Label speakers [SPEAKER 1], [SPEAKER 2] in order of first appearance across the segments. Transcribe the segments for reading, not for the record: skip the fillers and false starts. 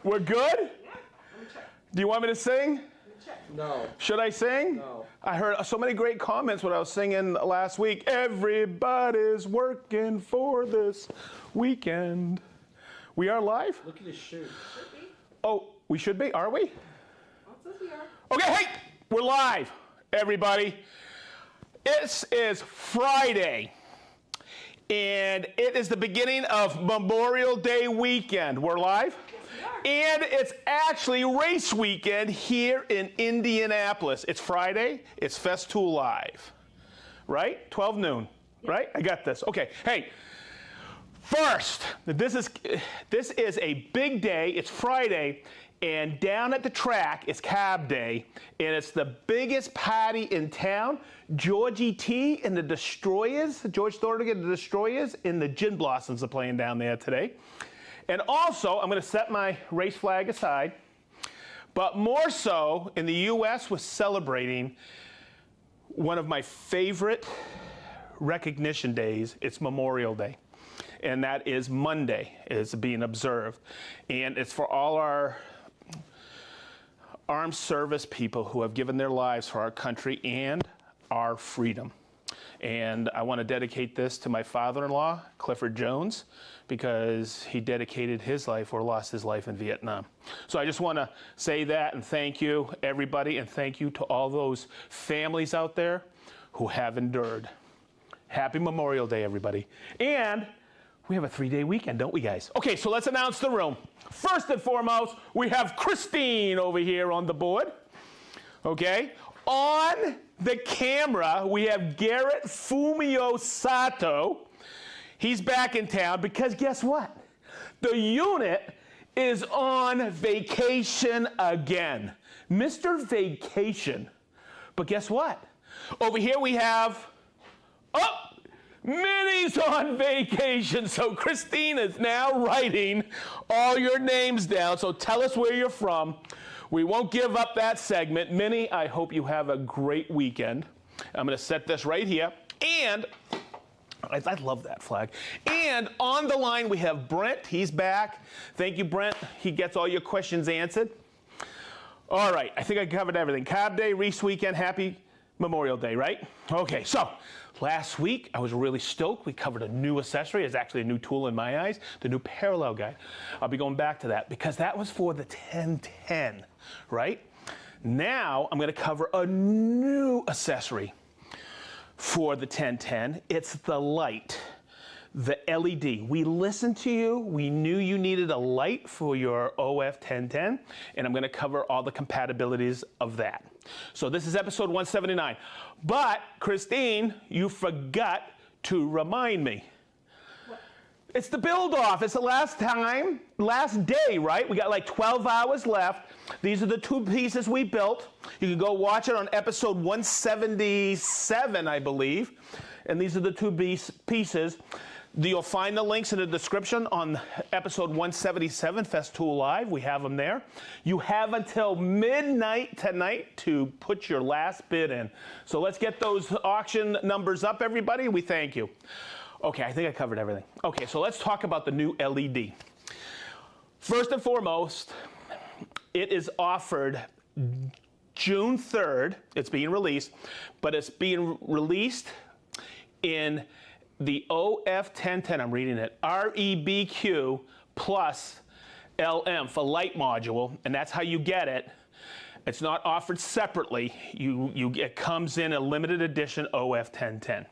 [SPEAKER 1] We're good?
[SPEAKER 2] Yeah. Let me check.
[SPEAKER 1] Do you want me to sing?
[SPEAKER 3] No.
[SPEAKER 1] Should I sing?
[SPEAKER 3] No.
[SPEAKER 1] I heard so many great comments when I was singing last week. Everybody's working for this weekend. We are live?
[SPEAKER 3] Look at his shoe.
[SPEAKER 1] Oh, we should be? Are we?
[SPEAKER 2] Well, it says we are.
[SPEAKER 1] Okay, hey, we're live, everybody. It is Friday, and it is the beginning of Memorial Day weekend. We're live?
[SPEAKER 2] Yes, we are.
[SPEAKER 1] And it's actually race weekend here in Indianapolis. It's Friday, it's Festool Live, right? 12 noon, right? I got this. Okay, hey, first, this is a big day. It's Friday, and down at the track, it's Cab Day, and it's the biggest party in town. Georgie T and the Destroyers, George Thornton and the Destroyers, and the Gin Blossoms are playing down there today. And also, I'm going to set my race flag aside, but more so, in the U.S., we're celebrating one of my favorite recognition days. It's Memorial Day, and that is Monday, is being observed. And it's for all our armed service people who have given their lives for our country and our freedom. And I want to dedicate this to my father-in-law, Clifford Jones, because he dedicated his life or lost his life in Vietnam. So I just want to say that and thank you, everybody, and thank you to all those families out there who have endured. Happy Memorial Day, everybody. And we have a 3-day weekend, don't we, guys? Okay, so let's announce the room. First and foremost, we have Christine over here on the board. Okay? On the camera, we have Garrett Fumio Sato. He's back in town because guess what? The unit is on vacation again. Mr. Vacation. But guess what? Over here we have, Minnie's on vacation. So Christine is now writing all your names down. So tell us where you're from. We won't give up that segment. Minnie, I hope you have a great weekend. I'm going to set this right here. And I love that flag. And on the line, we have Brent. He's back. Thank you, Brent. He gets all your questions answered. All right. I think I covered everything. Cab Day, race weekend, happy Memorial Day, right? Okay. So last week, I was really stoked. We covered a new accessory. It's actually a new tool in my eyes, the new parallel guide. I'll be going back to that because that was for the 1010, right? Now, I'm going to cover a new accessory for the 1010. It's the light, the LED. We listened to you. We knew you needed a light for your OF 1010, and I'm going to cover all the compatibilities of that. So this is episode 179. But, Christine, you forgot to remind me.
[SPEAKER 2] What?
[SPEAKER 1] It's the build-off. It's the last day, right? We got like 12 hours left. These are the two pieces we built. You can go watch it on episode 177, I believe. And these are the two pieces. You'll find the links in the description on episode 177, Festool Live. We have them there. You have until midnight tonight to put your last bid in. So let's get those auction numbers up, everybody. We thank you. Okay, I think I covered everything. Okay, so let's talk about the new LED. First and foremost, it is offered June 3rd. It's being released, but it's being released in the OF 1010, I'm reading it, REBQ plus LM for light module, and that's how you get it. It's not offered separately. It comes in a limited edition OF 1010.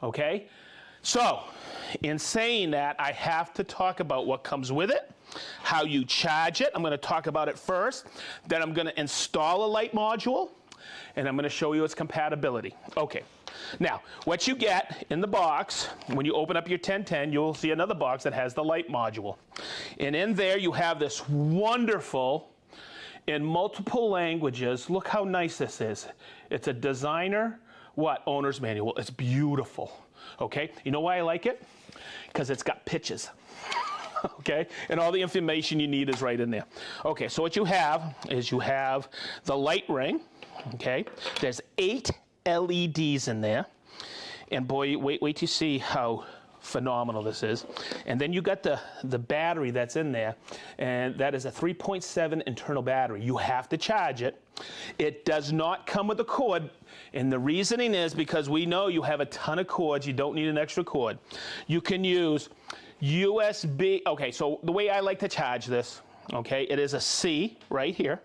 [SPEAKER 1] Okay? So, in saying that, I have to talk about what comes with it, how you charge it. I'm going to talk about it first. Then I'm going to install a light module, and I'm going to show you its compatibility. Okay. Now, what you get in the box, when you open up your 1010, you'll see another box that has the light module. And in there, you have this wonderful, in multiple languages, look how nice this is. It's a designer, owner's manual. It's beautiful, okay? You know why I like it? Because it's got pictures, okay? And all the information you need is right in there. Okay, so what you have is you have the light ring, okay? There's 8 LEDs in there. And boy, wait till you see how phenomenal this is. And then you got the battery that's in there, and that is a 3.7 internal battery. You have to charge it. It does not come with a cord, and the reasoning is because we know you have a ton of cords. You don't need an extra cord. You can use USB. Okay, so the way I like to charge this, okay, it is a C right here,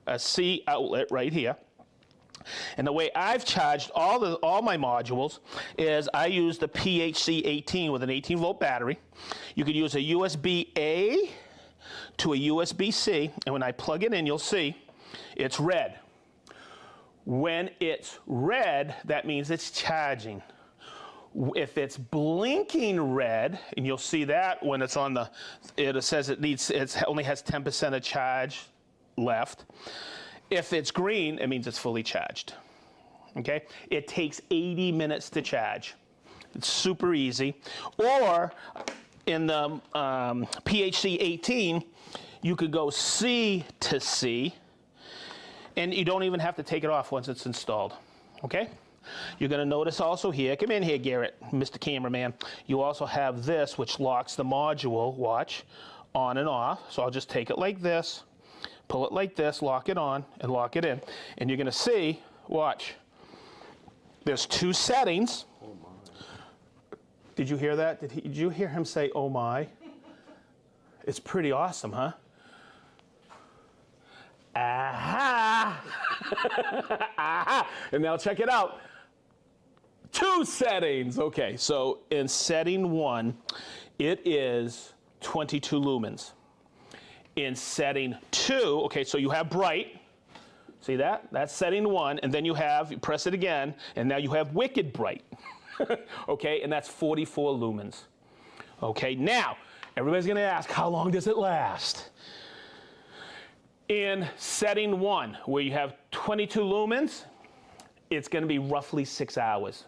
[SPEAKER 1] a C outlet right here. And the way I've charged all my modules is I use the PHC-18 with an 18-volt battery. You could use a USB-A to a USB-C, and when I plug it in, you'll see it's red. When it's red, that means it's charging. If it's blinking red, and you'll see that when it's on it says it only has 10% of charge left. If it's green, it means it's fully charged. Okay? It takes 80 minutes to charge. It's super easy. Or in the PHC-18, you could go C to C, and you don't even have to take it off once it's installed. Okay? You're going to notice also here, come in here, Garrett, Mr. Cameraman. You also have this, which locks the module, watch, on and off. So I'll just take it like this. Pull it like this, lock it on, and lock it in. And you're going to see, watch, there's two settings. Oh my. Did you hear that? Did you hear him say, oh my? It's pretty awesome, huh? Aha! Aha! And now check it out. Two settings. Okay, so in setting 1, it is 22 lumens. In setting 2, okay, so you have bright. See that? That's setting 1, and then you press it again, and now you have wicked bright. Okay, and that's 44 lumens. Okay, now, everybody's gonna ask, how long does it last? In setting 1, where you have 22 lumens, it's gonna be roughly 6 hours,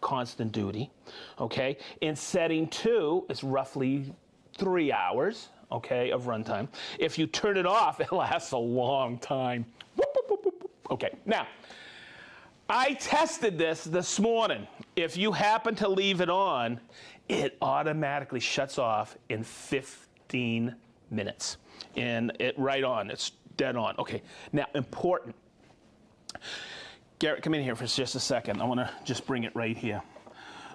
[SPEAKER 1] constant duty, okay? In setting 2, it's roughly 3 hours, okay, of runtime. If you turn it off, it lasts a long time. Okay, now, I tested this morning. If you happen to leave it on, it automatically shuts off in 15 minutes. And right on, it's dead on. Okay, now, important. Garrett, come in here for just a second. I want to just bring it right here.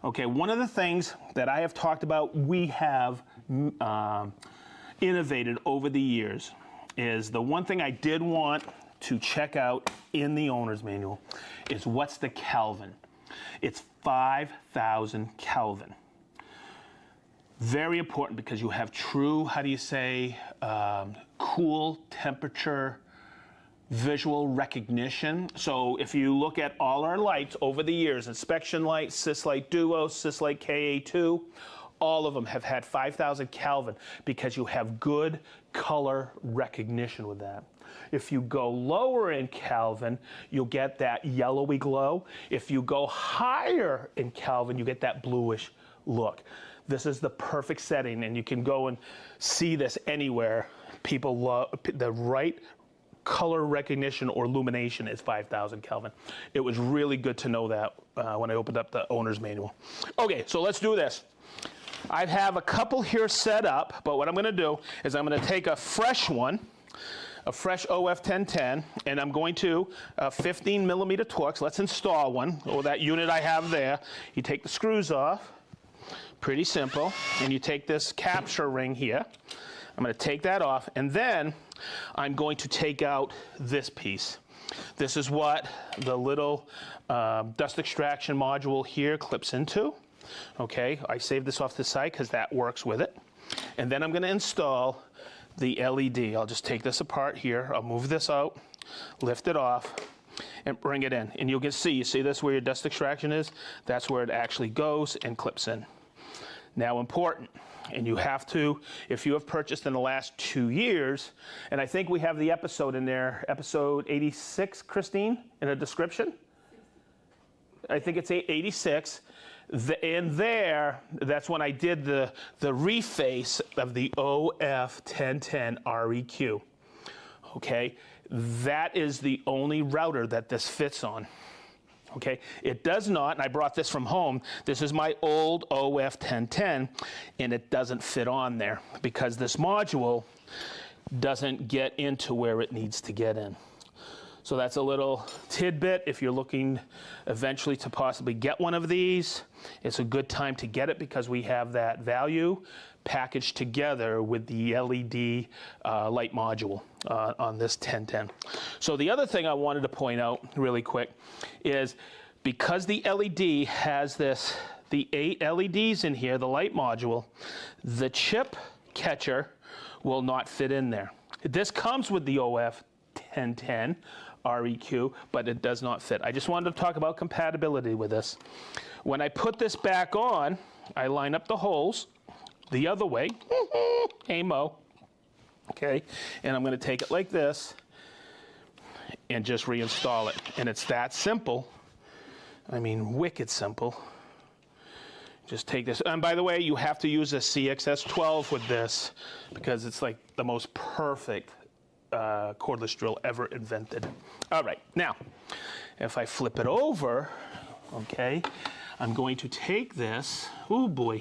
[SPEAKER 1] Okay, one of the things that I have talked about, we have innovated over the years, is the one thing I did want to check out in the owner's manual is what's the Kelvin. It's 5,000 Kelvin. Very important because you have true, how do you say, cool temperature visual recognition. So if you look at all our lights over the years, inspection light, Sys-Light Duo, Sys-Light KA2, all of them have had 5,000 Kelvin because you have good color recognition with that. If you go lower in Kelvin, you'll get that yellowy glow. If you go higher in Kelvin, you get that bluish look. This is the perfect setting, and you can go and see this anywhere. People love the right color recognition or illumination is 5,000 Kelvin. It was really good to know that when I opened up the owner's manual. Okay, so let's do this. I have a couple here set up, but what I'm going to do is I'm going to take a fresh one, a fresh OF1010, and I'm going to 15 millimeter Torx. Let's install one, or that unit I have there. You take the screws off, pretty simple, and you take this capture ring here. I'm going to take that off, and then I'm going to take out this piece. This is what the little dust extraction module here clips into. Okay, I saved this off to the side because that works with it. And then I'm going to install the LED. I'll just take this apart here. I'll move this out, lift it off, and bring it in. And you see this where your dust extraction is? That's where it actually goes and clips in. Now, important, and you have to, if you have purchased in the last 2 years, and I think we have the episode in there, episode 86, Christine, in the description. I think it's 86. In there, that's when I did the reface of the OF1010 REQ. Okay, that is the only router that this fits on. okay? It does not, and I brought this from home. This is my old OF 1010, and it doesn't fit on there because this module doesn't get into where it needs to get in. So that's a little tidbit. If you're looking eventually to possibly get one of these, it's a good time to get it because we have that value packaged together with the LED light module on this 1010. So the other thing I wanted to point out really quick is because the LED has the 8 LEDs in here, the light module, the chip catcher will not fit in there. This comes with the OF 1010 REQ, but it does not fit. I just wanted to talk about compatibility with this. When I put this back on, I line up the holes the other way. Hey, Mo. Okay, and I'm going to take it like this and just reinstall it. And it's that simple. I mean, wicked simple. Just take this. And by the way, you have to use a CXS12 with this because it's like the most perfect cordless drill ever invented. All right, now, if I flip it over, okay, I'm going to take this, oh boy,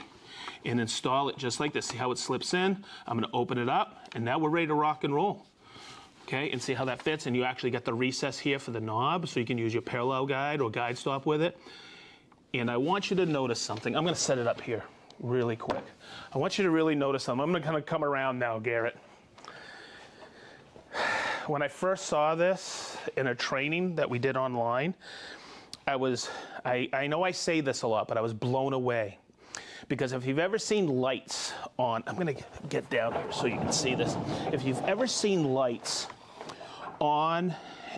[SPEAKER 1] and install it just like this. See how it slips in? I'm gonna open it up, and now we're ready to rock and roll. Okay, and see how that fits? And you actually got the recess here for the knob, so you can use your parallel guide or guide stop with it. And I want you to notice something. I'm gonna set it up here really quick. I want you to really notice something. I'm gonna kind of come around now, Garrett. When I first saw this in a training that we did online, I know I say this a lot, but I was blown away. Because if you've ever seen lights on, I'm gonna get down here so you can see this. If you've ever seen lights on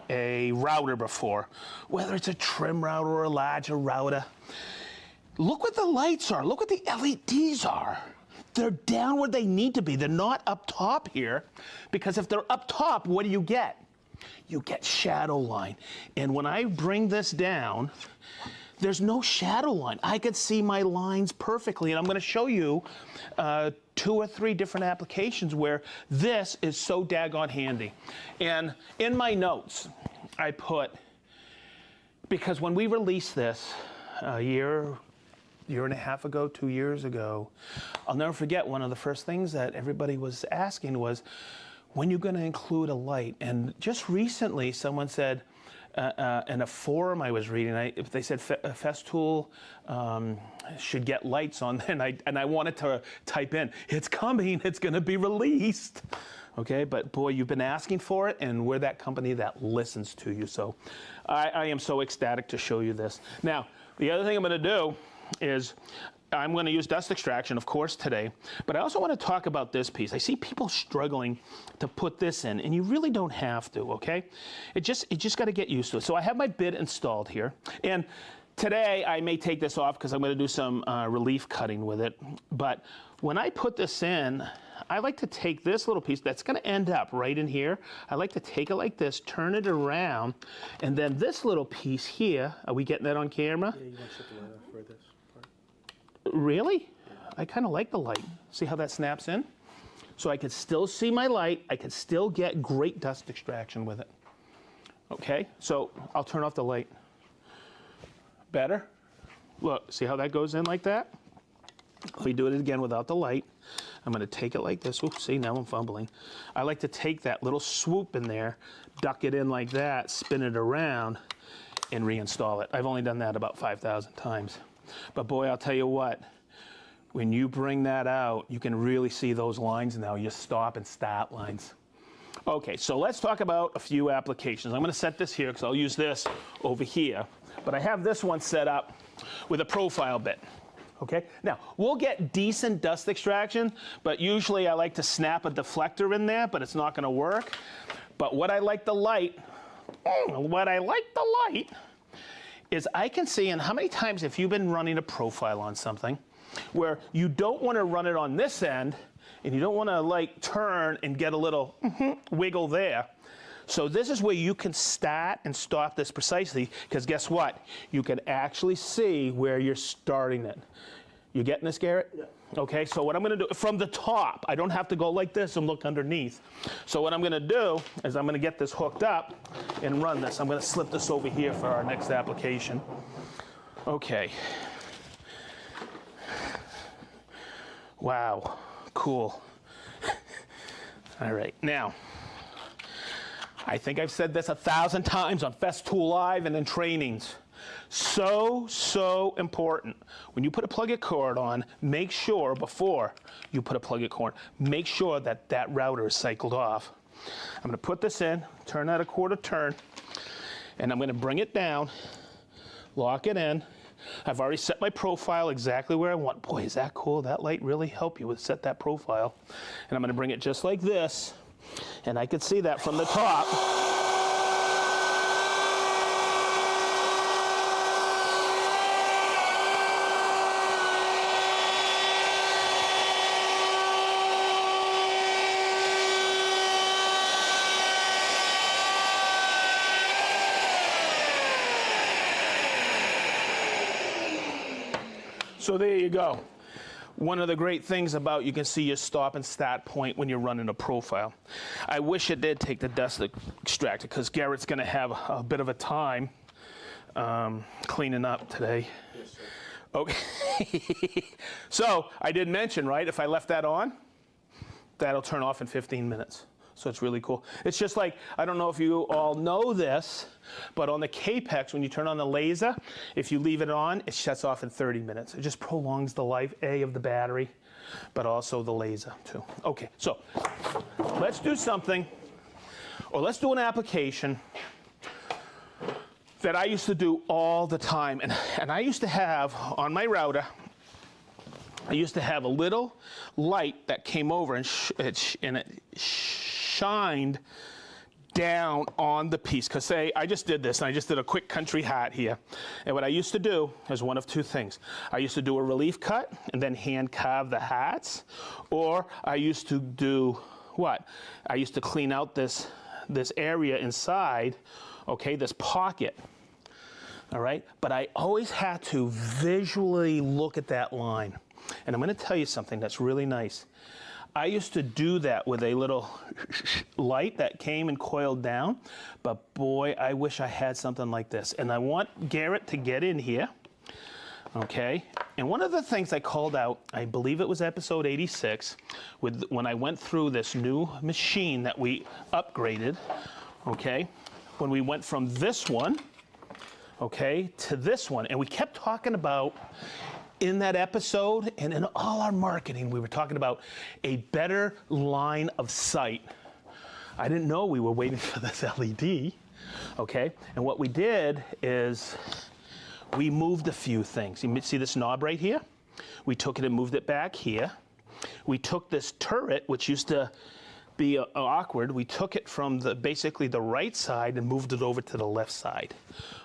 [SPEAKER 1] a router before, whether it's a trim router or a larger router, look what the lights are, look what the LEDs are. They're down where they need to be. They're not up top here, because if they're up top, what do you get? You get shadow line. And when I bring this down, there's no shadow line. I can see my lines perfectly, and I'm gonna show you 2 or 3 different applications where this is so daggone handy. And in my notes, I put, because when we released this a year and a half ago, 2 years ago, I'll never forget one of the first things that everybody was asking was, when you're gonna include a light? And just recently, someone said, in a forum I was reading, they said Festool should get lights on, and I wanted to type in, it's coming, it's gonna be released. Okay, but boy, you've been asking for it, and we're that company that listens to you. So I am so ecstatic to show you this. Now, the other thing I'm gonna do is I'm going to use dust extraction, of course, today, but I also want to talk about this piece. I see people struggling to put this in, and you really don't have to, okay? You just got to get used to it. So I have my bit installed here, and today I may take this off because I'm going to do some relief cutting with it, but when I put this in, I like to take this little piece that's going to end up right in here. I like to take it like this, turn it around, and then this little piece here, are we getting that on camera?
[SPEAKER 3] Yeah, you want to shut the light off for this part.
[SPEAKER 1] Really? I kind of like the light. See how that snaps in? So I can still see my light. I can still get great dust extraction with it. Okay, so I'll turn off the light. Better? Look, see how that goes in like that? Let me do it again without the light. I'm going to take it like this. Oops, see, now I'm fumbling. I like to take that little swoop in there, duck it in like that, spin it around, and reinstall it. I've only done that about 5,000 times. But boy, I'll tell you what, when you bring that out, you can really see those lines now, your stop and start lines. Okay, so let's talk about a few applications. I'm going to set this here because I'll use this over here. But I have this one set up with a profile bit. Okay, now we'll get decent dust extraction, but usually I like to snap a deflector in there, but it's not going to work. But what I like the light is I can see, and how many times have you been running a profile on something where you don't want to run it on this end and you don't want to like turn and get a little wiggle there. So this is where you can start and stop this precisely, because guess what? You can actually see where you're starting it. You getting this, Garrett?
[SPEAKER 3] Yeah.
[SPEAKER 1] Okay, so what I'm gonna do, from the top, I don't have to go like this and look underneath. So what I'm gonna do is I'm gonna get this hooked up and run this. I'm gonna slip this over here for our next application. Okay. Wow, cool. All right, now, I think I've said this 1,000 times on Festool Live and in trainings. So important. When you put a plug-in cord on, make sure before you put a plug-in cord, make sure that that router is cycled off. I'm gonna put this in, turn that a quarter turn, and I'm gonna bring it down, lock it in. I've already set my profile exactly where I want. Boy, is that cool? That light really help you with set that profile. And I'm gonna bring it just like this, and I can see that from the top. So there you go. One of the great things about you can see your stop and start point when you're running a profile. I wish it did take the dust extractor because Garrett's going to have a bit of a time cleaning up today.
[SPEAKER 3] Yes, sir.
[SPEAKER 1] Okay. So I did mention, right, if I left that on, that'll turn off in 15 minutes. So it's really cool. It's just like, I don't know if you all know this, but on the Capex, when you turn on the laser, if you leave it on, it shuts off in 30 minutes. It just prolongs the life, A, of the battery, but also the laser, too. Okay, so let's do something, or let's do an application that I used to do all the time. And I used to have, on my router, I used to have a little light that came over and it shined down on the piece. Because say, I just did this, and I just did a quick country hat here. And what I used to do is one of two things. I used to do a relief cut and then hand carve the hats, or I used to do what? I used to clean out this area inside, okay, this pocket. All right, but I always had to visually look at that line. And I'm going to tell you something that's really nice. I used to do that with a little light that came and coiled down, but boy, I wish I had something like this. And I want Garrett to get in here, okay? And one of the things I called out, I believe it was episode 86, when I went through this new machine that we upgraded, okay? When we went from this one, okay, to this one, and we kept talking about in that episode and in all our marketing, we were talking about a better line of sight. I didn't know we were waiting for this LED, okay? And what we did is we moved a few things. You see this knob right here? We took it and moved it back here. We took this turret, which used to be awkward. We took it from basically the right side and moved it over to the left side.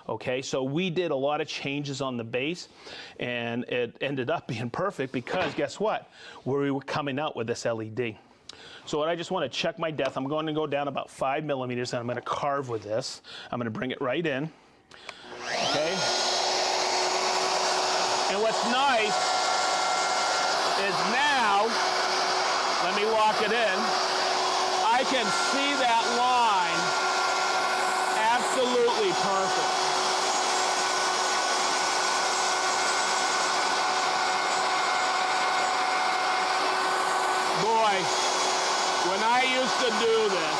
[SPEAKER 1] Okay, so we did a lot of changes on the base, and it ended up being perfect because guess what? We were coming out with this LED. So what I just want to check my depth. I'm going to go down about 5 millimeters, and I'm going to carve with this. I'm going to bring it right in. Okay. And what's nice is now, let me lock it in. I can see that line absolutely perfect. Boy, when I used to do this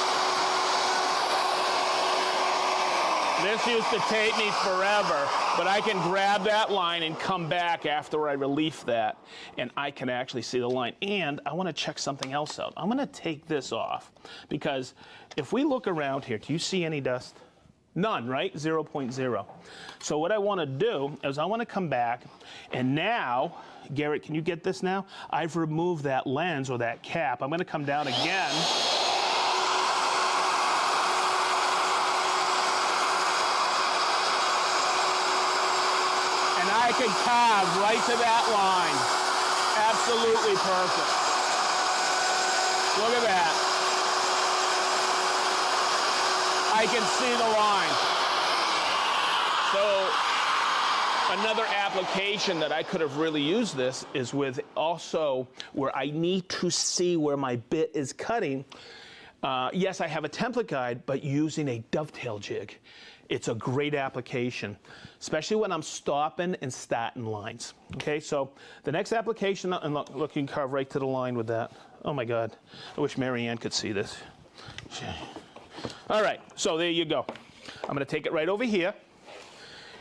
[SPEAKER 1] used to take me forever, but I can grab that line and come back after I relief that, and I can actually see the line. And I want to check something else out. I'm going to take this off, because if we look around here, do you see any dust? None, right? 0.0. So what I want to do is I want to come back, and now, Garrett, can you get this now? I've removed that lens or that cap. I'm going to come down again. And I can carve right to that line. Absolutely perfect. Look at that. I can see the line. So Another application that I could have really used this is with also where I need to see where my bit is cutting. Yes, I have a template guide, but using a dovetail jig. It's a great application, especially when I'm stopping and starting lines. Okay, so the next application, and look, you can carve right to the line with that. Oh my God, I wish Mary Ann could see this. All right, so there you go. I'm gonna take it right over here,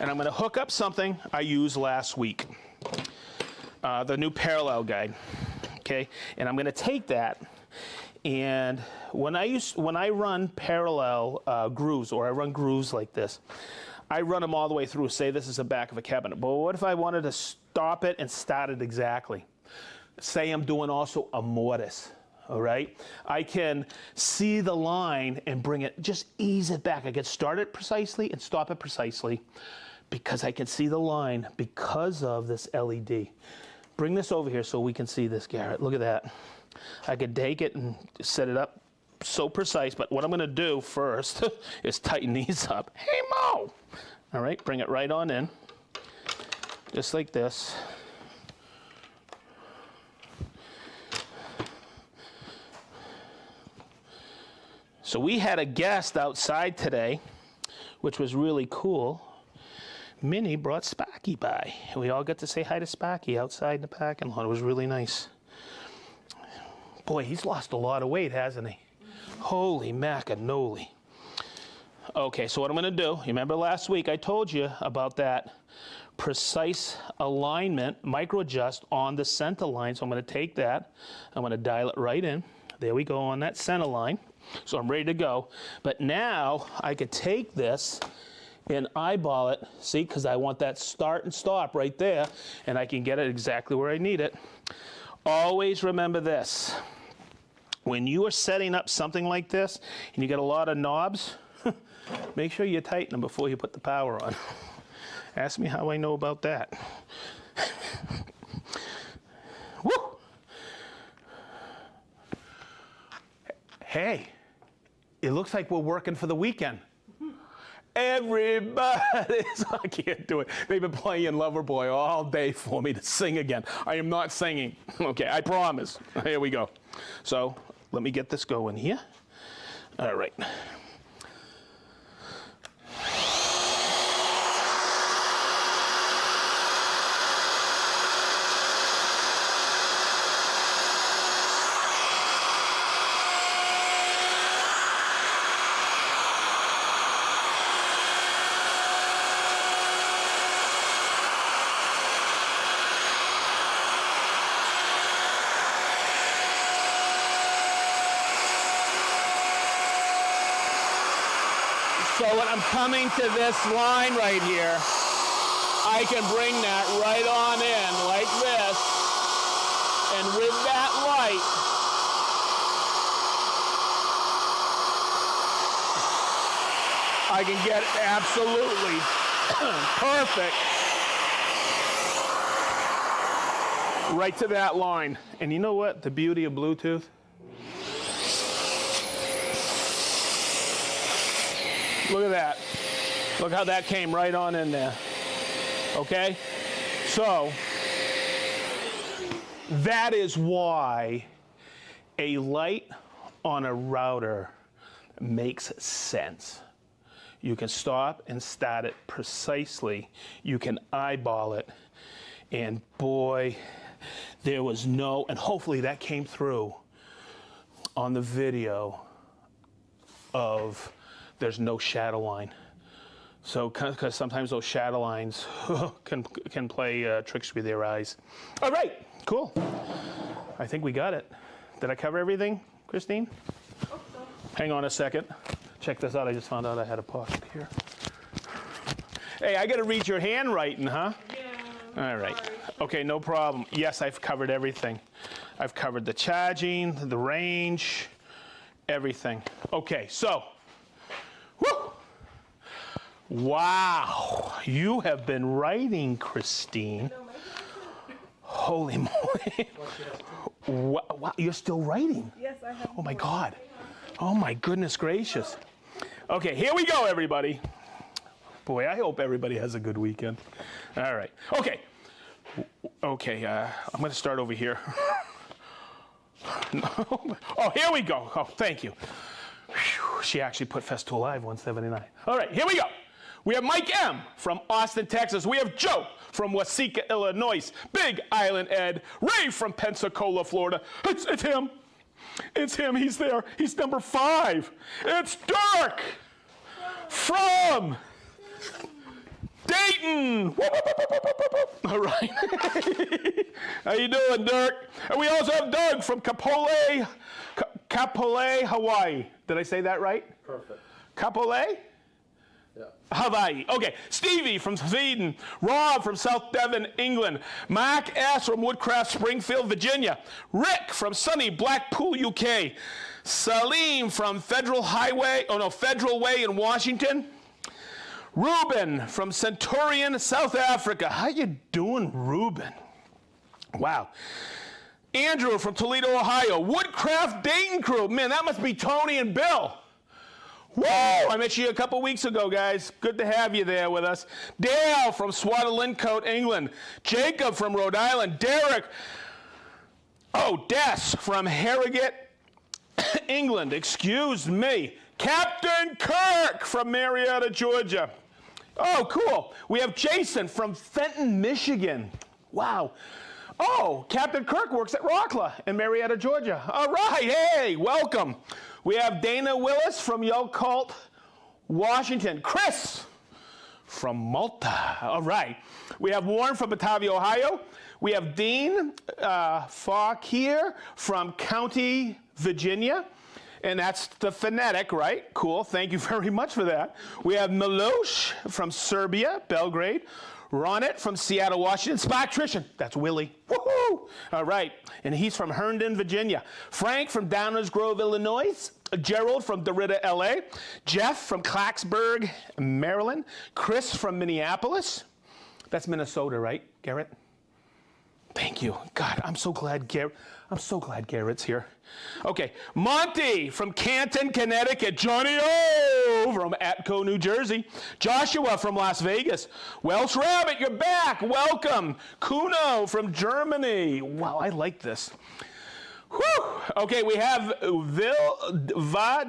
[SPEAKER 1] and I'm gonna hook up something I used last week, the new parallel guide, okay? And I'm gonna take that, and when I run parallel grooves, or I run grooves like this, I run them all the way through. Say this is the back of a cabinet, but what if I wanted to stop it and start it exactly? Say I'm doing also a mortise. All right, I can see the line and bring it, just ease it back. I can start it precisely and stop it precisely because I can see the line because of this LED. Bring this over here so we can see this, Garrett. Look at that. I could take it and set it up so precise, but what I'm gonna do first is tighten these up. Hey, Mo! All right, bring it right on in, just like this. So we had a guest outside today, which was really cool. Minnie brought Sparky by. We all got to say hi to Sparky outside in the parking lot. It was really nice. Boy, he's lost a lot of weight, hasn't he? Holy macanoli. Okay, so what I'm gonna do, you remember last week I told you about that precise alignment, micro adjust on the center line. So I'm gonna take that, I'm gonna dial it right in. There we go on that center line. So I'm ready to go. But now I could take this and eyeball it, see, because I want that start and stop right there, and I can get it exactly where I need it. Always remember this. When you are setting up something like this and you get a lot of knobs, make sure you tighten them before you put the power on. Ask me how I know about that. Woo! Hey, it looks like we're working for the weekend. Everybody's, I can't do it. They've been playing Loverboy all day for me to sing again. I am not singing. Okay, I promise. Here we go. So let me get this going here. All right. So when I'm coming to this line right here, I can bring that right on in like this. And with that light, I can get absolutely perfect right to that line. And you know what? The beauty of Bluetooth? Look at that. Look how that came right on in there. Okay? So, that is why a light on a router makes sense. You can stop and start it precisely. You can eyeball it. And boy, there was no, and hopefully that came through on the video of there's no shadow line. So, because sometimes those shadow lines can play tricks with your eyes. All right, cool. I think we got it. Did I cover everything, Christine?
[SPEAKER 2] Hope so.
[SPEAKER 1] Hang on a second. Check this out. I just found out I had a pocket here. Hey, I got to read your handwriting, huh?
[SPEAKER 2] Yeah.
[SPEAKER 1] All right.
[SPEAKER 2] Sorry.
[SPEAKER 1] Okay, no problem. Yes, I've covered everything. I've covered the charging, the range, everything. Okay, so. Woo! Wow, you have been writing, Christine. Holy moly. Wow, you're still writing?
[SPEAKER 2] Yes, I have.
[SPEAKER 1] Oh my God. Oh my goodness gracious. Okay, here we go, everybody. Boy, I hope everybody has a good weekend. All right. Okay. Okay, I'm going to start over here. No. Oh, here we go. Oh, thank you. Whew, she actually put Festool Live 179. All right, here we go. We have Mike M. from Austin, Texas. We have Joe from Waseca, Illinois. Big Island Ed. Ray from Pensacola, Florida. It's him. It's him. He's there. He's number 5. It's Dirk from Dayton. All right. How you doing, Dirk? And we also have Doug from Kapolei, Hawaii. Did I say that right?
[SPEAKER 3] Perfect.
[SPEAKER 1] Kapolei?
[SPEAKER 3] Yeah.
[SPEAKER 1] Hawaii. Okay. Stevie from Sweden. Rob from South Devon, England. Mark S. from Woodcraft, Springfield, Virginia. Rick from sunny Blackpool, UK. Salim from Federal Way in Washington. Ruben from Centurion, South Africa. How you doing, Ruben? Wow. Andrew from Toledo, Ohio. Woodcraft Dayton crew. Man, that must be Tony and Bill. Whoa! I met you a couple weeks ago, guys. Good to have you there with us. Dale from Swadlincote, England. Jacob from Rhode Island. Derek. Oh, Des from Harrogate, England. Excuse me. Captain Kirk from Marietta, Georgia. Oh, cool. We have Jason from Fenton, Michigan. Wow. Oh, Captain Kirk works at Rockla in Marietta, Georgia. All right. Hey, welcome. We have Dana Willis from Yakult, Washington. Chris from Malta. All right. We have Warren from Batavia, Ohio. We have Dean Fakir from County, Virginia. And that's the phonetic, right? Cool. Thank you very much for that. We have Miloš from Serbia, Belgrade. Ronit from Seattle, Washington. Spartrition. That's Willie. Woohoo! All right. And he's from Herndon, Virginia. Frank from Downers Grove, Illinois. Gerald from Derrida, LA. Jeff from Clarksburg, Maryland. Chris from Minneapolis. That's Minnesota, right, Garrett? Thank you. God, I'm so glad Garrett's here. Okay, Monty from Canton, Connecticut. Johnny O from Atco, New Jersey. Joshua from Las Vegas. Welsh Rabbit, you're back. Welcome. Kuno from Germany. Wow, I like this. Whew. Okay, we have Va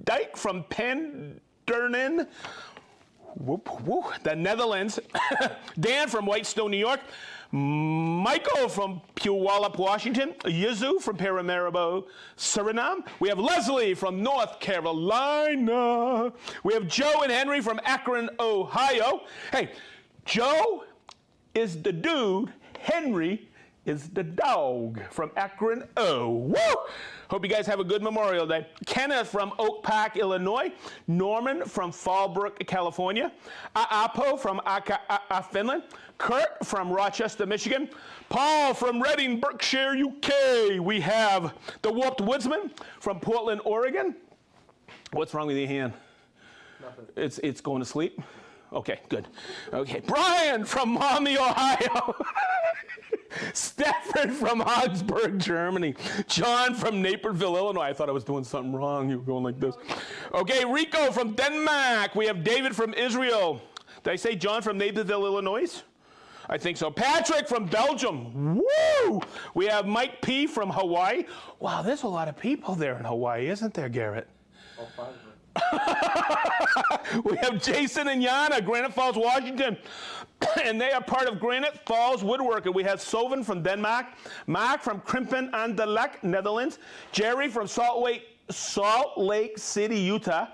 [SPEAKER 1] Dijk from Pendernen, the Netherlands. Dan from Whitestone, New York. Michael from Puyallup, Washington. Yuzu from Paramaribo, Suriname. We have Leslie from North Carolina. We have Joe and Henry from Akron, Ohio. Hey, Joe is the dude. Henry is the dog from Akron, Woo! Hope you guys have a good Memorial Day. Kenneth from Oak Park, Illinois. Norman from Fallbrook, California. Aapo from Finland. Kurt from Rochester, Michigan. Paul from Reading, Berkshire, UK. We have the Warped Woodsman from Portland, Oregon. What's wrong with your hand?
[SPEAKER 3] Nothing.
[SPEAKER 1] It's going to sleep? Okay, good. Okay, Brian from Maumee, Ohio. Stafford from Augsburg, Germany. John from Naperville, Illinois. I thought I was doing something wrong. You were going like this. Okay, Rico from Denmark. We have David from Israel. Did I say John from Naperville, Illinois? I think so. Patrick from Belgium. Woo! We have Mike P. from Hawaii. Wow, there's a lot of people there in Hawaii, isn't there, Garrett?
[SPEAKER 3] All 5 of them.
[SPEAKER 1] We have Jason and Yana, Granite Falls, Washington. And they are part of Granite Falls Woodworking. We have Soven from Denmark, Mark from Krimpen aan de Lek, Netherlands, Jerry from Salt Lake City, Utah,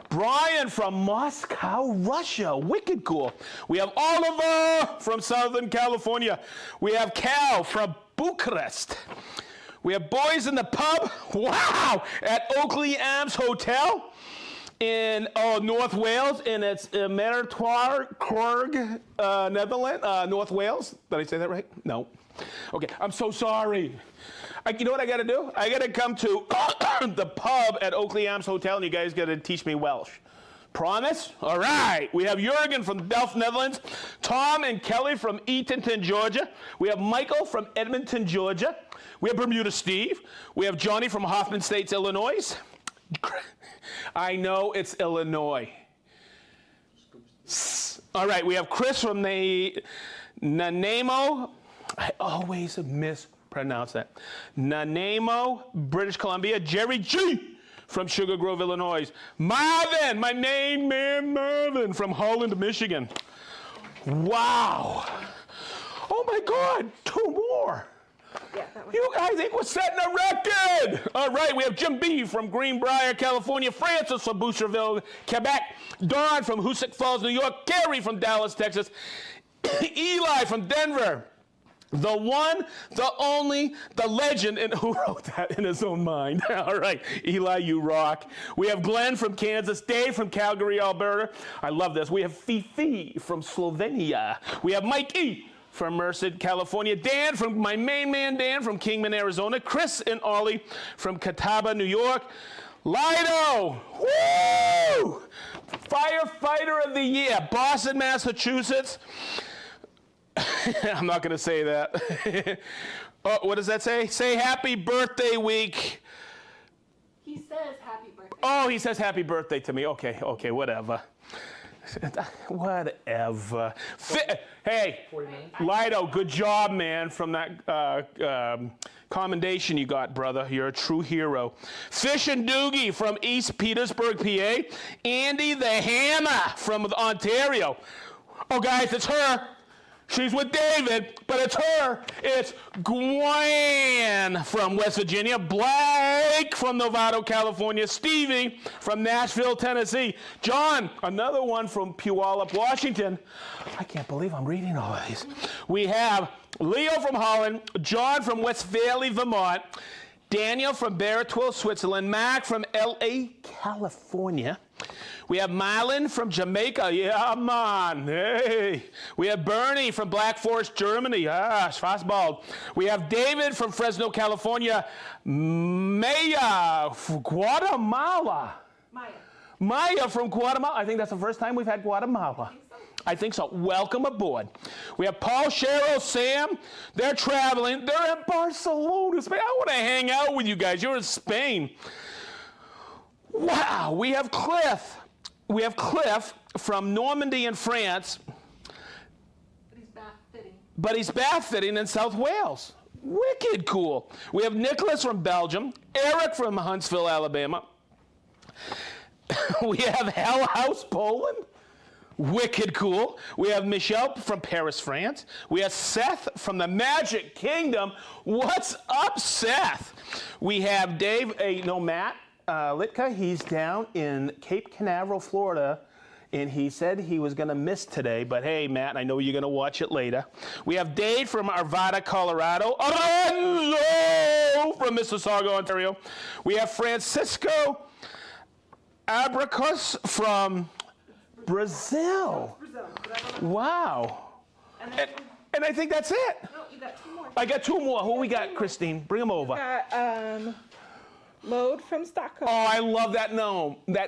[SPEAKER 1] Brian from Moscow, Russia. Wicked cool. We have Oliver from Southern California. We have Cal from Bucharest. We have Boys in the Pub, wow, at Oakley Arms Hotel in North Wales, and it's Mertoire, Korg, Netherlands, North Wales. Did I say that right? No. Okay, I'm so sorry. You know what I got to do? I got to come to the pub at Oakley Arms Hotel, and you guys got to teach me Welsh. Promise? All right. We have Jurgen from Delft, Netherlands. Tom and Kelly from Eatonton, Georgia. We have Michael from Edmonton, Georgia. We have Bermuda Steve. We have Johnny from Hoffman Estates, Illinois. I know it's Illinois. All right, we have Chris from the Nanaimo. I always mispronounce that. Nanaimo, British Columbia. Jerry G from Sugar Grove, Illinois. Marvin, my name man Marvin from Holland, Michigan. Wow. Oh my God, 2 more.
[SPEAKER 2] Yeah, that one.
[SPEAKER 1] You guys think we're setting a record. All right, we have Jim B. from Greenbrier, California. Francis from Boucherville, Quebec. Don from Hoosick Falls, New York. Gary from Dallas, Texas. Eli from Denver. The one, the only, the legend, and who wrote that in his own mind? All right, Eli, you rock. We have Glenn from Kansas, Dave from Calgary, Alberta. I love this. We have Fifi from Slovenia. We have Mikey from Merced, California. Dan from my main man, Dan from Kingman, Arizona. Chris and Ollie from Catawba, New York. Lido, woo! Firefighter of the Year, Boston, Massachusetts. I'm not going to say that. Oh, what does that say? Say happy birthday week.
[SPEAKER 2] He says happy birthday.
[SPEAKER 1] Oh, he says happy birthday to me. Okay, whatever. Whatever. Hey,
[SPEAKER 3] 49.
[SPEAKER 1] Lido, good job, man, from that commendation you got, brother. You're a true hero. Fish and Doogie from East Petersburg, PA. Andy the Hammer from Ontario. Oh, guys, it's her. She's with David, but it's her. It's Gwen from West Virginia. Blake from Novato, California. Stevie from Nashville, Tennessee. John, another one from Puyallup, Washington. I can't believe I'm reading all of these. We have Leo from Holland. John from West Valley, Vermont. Daniel from Baratwell, Switzerland. Mark from L.A., California. We have Marlon from Jamaica. Yeah, man. Hey. We have Bernie from Black Forest, Germany. Ah, Schwarzwald. We have David from Fresno, California. Maya, Guatemala. Maya from Guatemala. I think that's the first time we've had Guatemala. I think so. Welcome aboard. We have Paul, Cheryl, Sam. They're traveling. They're in Barcelona, Spain. I want to hang out with you guys. You're in Spain. Wow. We have Cliff. We have Cliff from Normandy in France.
[SPEAKER 2] But he's bath fitting.
[SPEAKER 1] But he's bath fitting in South Wales. Wicked cool. We have Nicholas from Belgium. Eric from Huntsville, Alabama. We have Hell House, Poland. Wicked cool. We have Michelle from Paris, France. We have Seth from the Magic Kingdom. What's up, Seth? We have Dave, Matt Litka. He's down in Cape Canaveral, Florida, and he said he was going to miss today, but hey, Matt, I know you're going to watch it later. We have Dave from Arvada, Colorado. Alonzo from Mississauga, Ontario. We have Francisco Abracus from Brazil.
[SPEAKER 2] But I don't know.
[SPEAKER 1] Wow. And I think that's it.
[SPEAKER 2] No, you got 2 more.
[SPEAKER 1] I got 2 more. Who we got, Christine? Bring them over.
[SPEAKER 4] Got Load from Stockholm.
[SPEAKER 1] Oh, I love that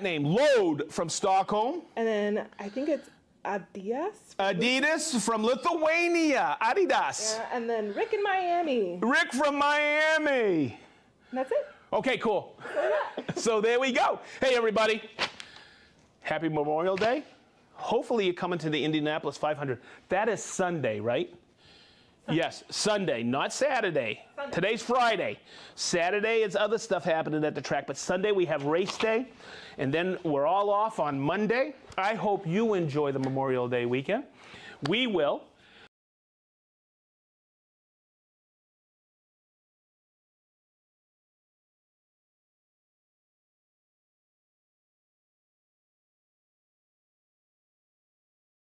[SPEAKER 1] name. Load from Stockholm.
[SPEAKER 4] And then I think it's Adidas.
[SPEAKER 1] Adidas from Lithuania. Adidas.
[SPEAKER 4] Yeah, and then Rick in Miami.
[SPEAKER 1] Rick from Miami.
[SPEAKER 4] And that's it.
[SPEAKER 1] Okay, cool. So there we go. Hey, everybody. Happy Memorial Day. Hopefully you're coming to the Indianapolis 500. That is Sunday, right? Yes, Sunday, not Saturday.
[SPEAKER 2] Sunday.
[SPEAKER 1] Today's Friday. Saturday is other stuff happening at the track, but Sunday we have race day, and then we're all off on Monday. I hope you enjoy the Memorial Day weekend. We will.